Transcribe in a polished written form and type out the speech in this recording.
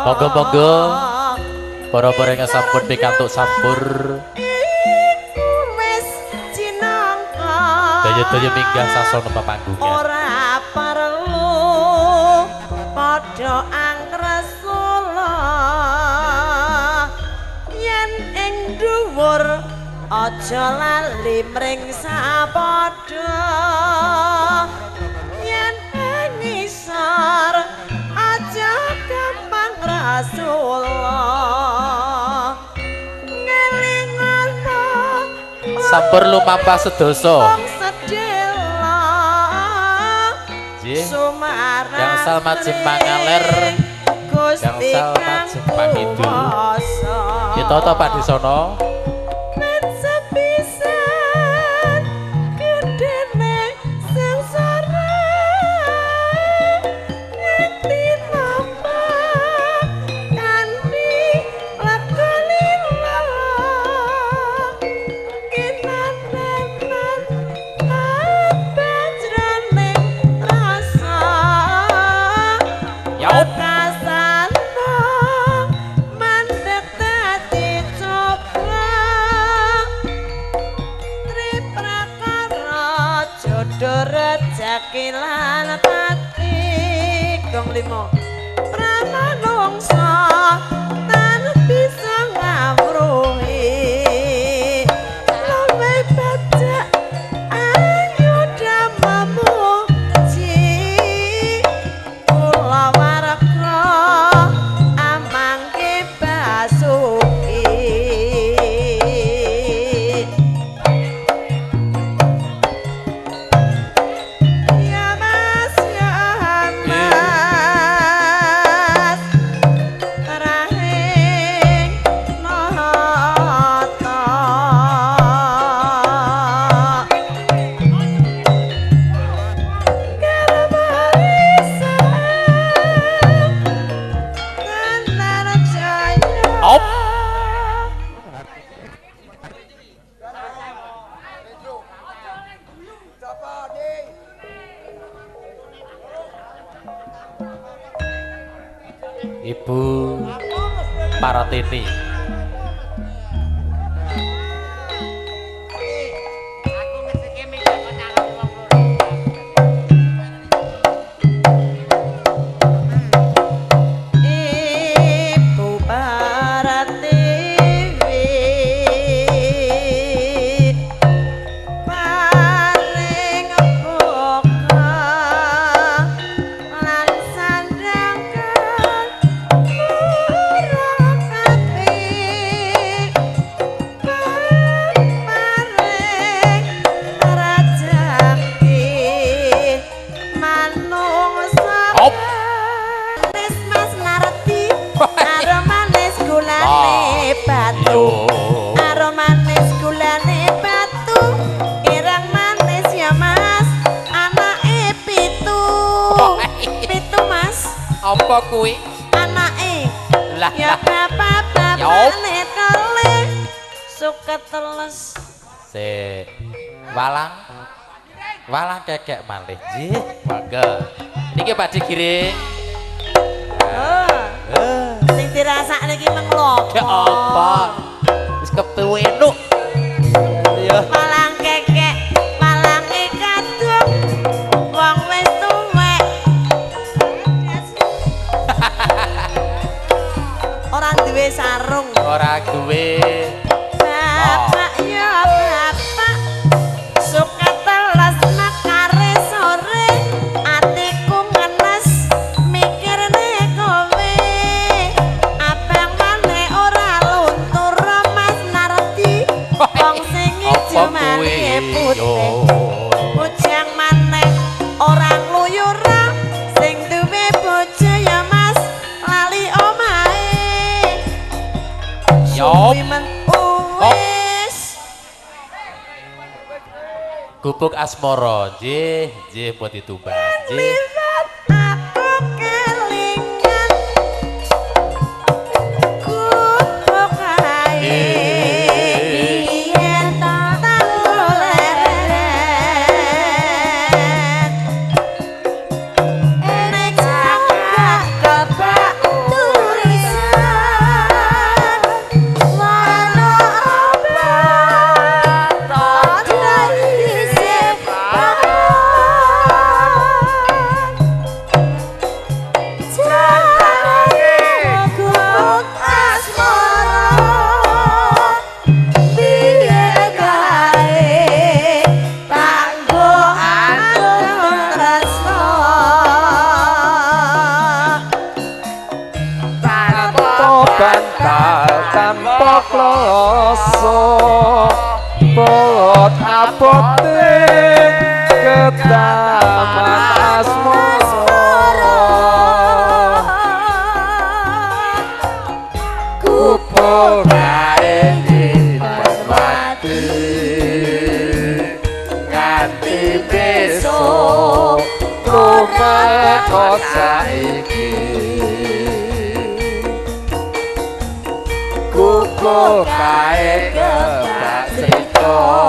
Monggo-monggo para-para ingkang sampun pikantuk sampur. Daya-daya minggah sasana pepanggungan. Ora perlu padha angkresula yen ing dhuwur aja lali mringsa padha yen ing ngisor aja gampang rasulullah ngelingono Sampur lumampah sedasa. Yang salmat jempang ngaler, yang salmat jempang itu. Kita to Pak Disono. Kelan pati gong limo pramanungsa tan bisa ngawruhi luwih bajak ayu damamu ji kula warga amangke basuki Ibu Paratini. Apa kuwi? Anake. Lah ya bapak-bapane kele suket teles. Se walang. Walang kekek malih. Nggih, monggo. Niki Pak Digiring. Sing dirasakne iki menglopo. Ya apa? Wis kepenuk. Ya. Walang kekek, walange kadung. Wong wis tuwek. Ora duwe sarung. Ora duwe. Bapak ya bapak. Suket teles makare sore. Atiku ngenes mikirne kowe. Abang maneh ora luntur Mas Nardi. Wong sing ijo maneh putih. Bujang maneh ora ngluyur. Sing duwe bojo ya Mas lali omahe. Suwimen wis. Gubuk asmara, nggih, nggih buat ditumbas, nggih. Aku kelingan gubuk ae yen tak leren nek jaga kebak turis Pot apotek ketaman asmara kupo kae nyimpen mati nganti besok rumah saiki kupo kae kebak cerita